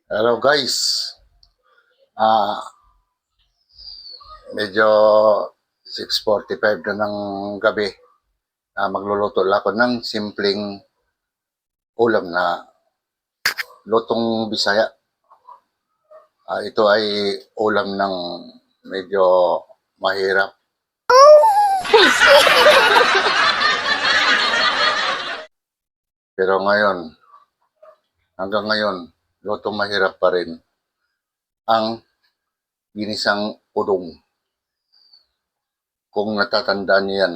Hello guys. Ah, medyo 6:45 na ng gabi. Magluluto lang ako ng simpleng ulam na lutong Bisaya. Ito ay ulam ng medyo mahirap. Pero ngayon, hanggang ngayon, lutong mahirap pa rin ang ginisang udong. Kung natatandaan niyo yan,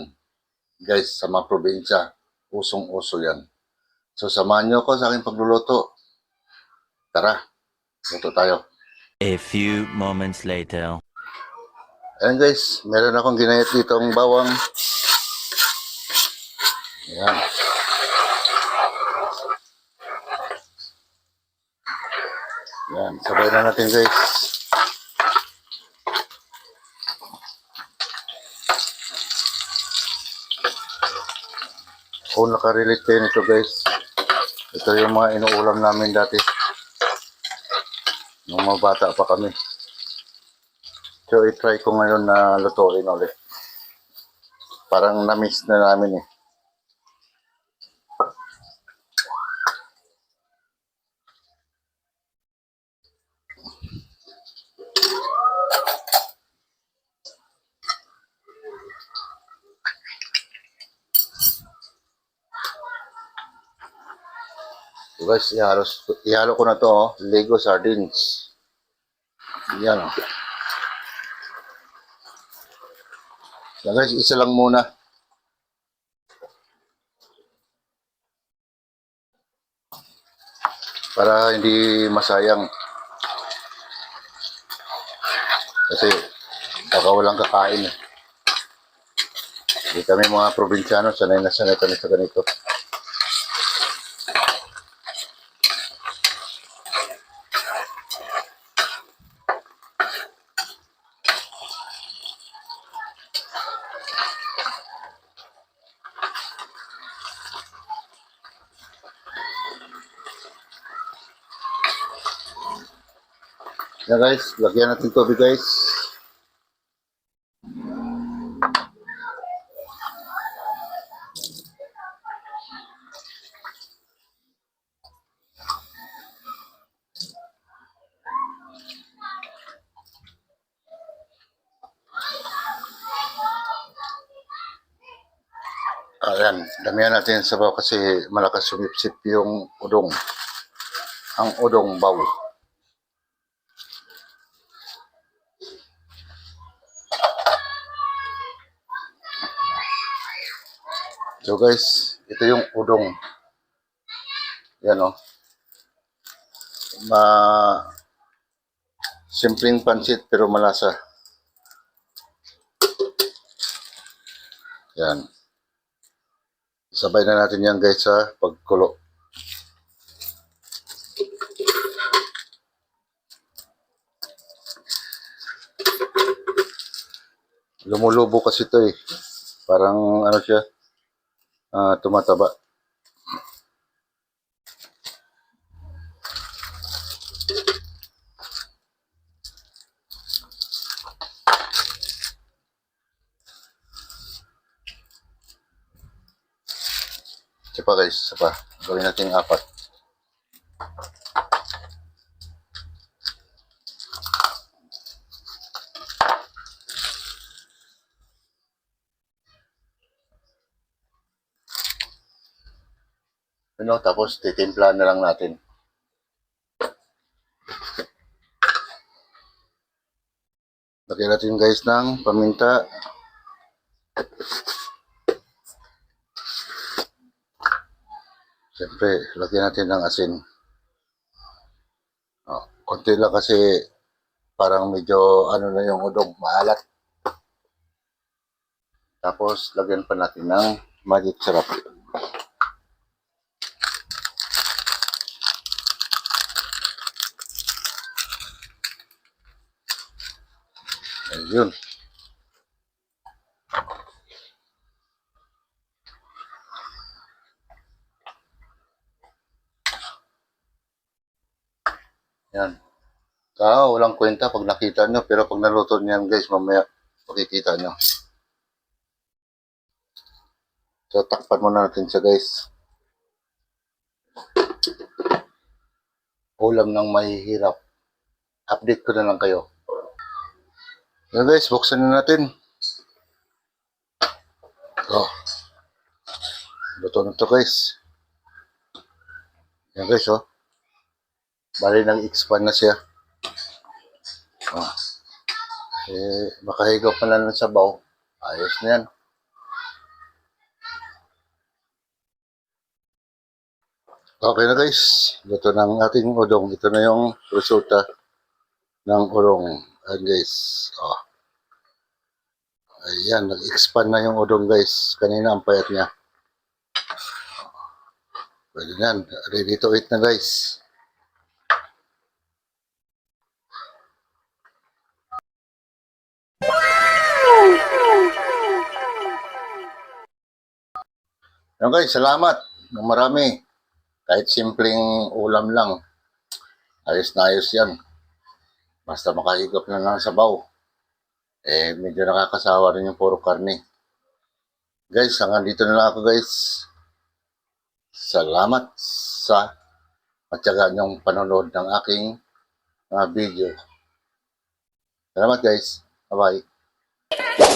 guys, sa mga probinsya, usong-uso yan. So samahan niyo ako sa aking pagluluto. Tara, luto tayo. A few moments later. Ayan guys, meron akong ginayat dito ang bawang. Ayan. Ayan, sabay na natin guys. Kung nakarelate kayo nito guys, ito yung mga inuulam namin dati. Nung mga bata pa kami. So i-try ko ngayon na lutuin ulit. Parang na-miss na namin eh. So guys, ihalo ko na to, oh. Lego sardines. Yan oh. So guys, isa lang muna. Para hindi masayang. Kasi baka walang kakain eh. Hindi kami mga probinsyano, sanay na sanay kami sa ganito. Yan guys, lagyan natin tubig guys. Ayan, damihan natin sa sabaw kasi malakas sumipsip yung udong. Ang udong baw. So guys, ito yung udong. Yan o. Simpleng pansit pero malasa. Yan. Sabay na natin yan guys sa pagkulo. Lumulubo kasi ito eh. Parang ano siya, tumataba. Isa pa guys, isa pa. Gawin natin 4. Ano, tapos titimpla na lang natin. Lagyan natin guys ng paminta. Siyempre, lagyan natin ng asin. Konti lang kasi parang medyo ano na yung udong, maalat. Tapos, lagyan pa natin ng magic sarap. Ayun. Yan. Walang kwenta pag nakita nyo, pero pag naluto niyan guys, mamaya makikita nyo. So, takpan muna natin siya guys. Ulam ng mahihirap. Update ko na lang kayo. Yan guys, buksan na natin. Oh, luto na to guys. Yan guys, oh. Bali, nag-expand na siya. Oh. Makahigaw pa lang ng sabaw. Ayos na yan. Okay na guys. Luto na ang ating udong. Ito na yung resulta ng udong. Ayan guys. Oh. Ayan, nag-expand na yung udong guys. Kanina ang payat niya. Pwede na yan. Ready to eat na guys. Ayan guys, salamat. Ng marami. Kahit simpleng ulam lang. Ayos na ayos yan. Basta makahigop na ng sabaw. Medyo nakakasawa rin yung puro karne. Guys, hanggang dito na lang ako guys. Salamat sa matyaga niyong panonood ng aking video. Salamat guys. Bye-bye.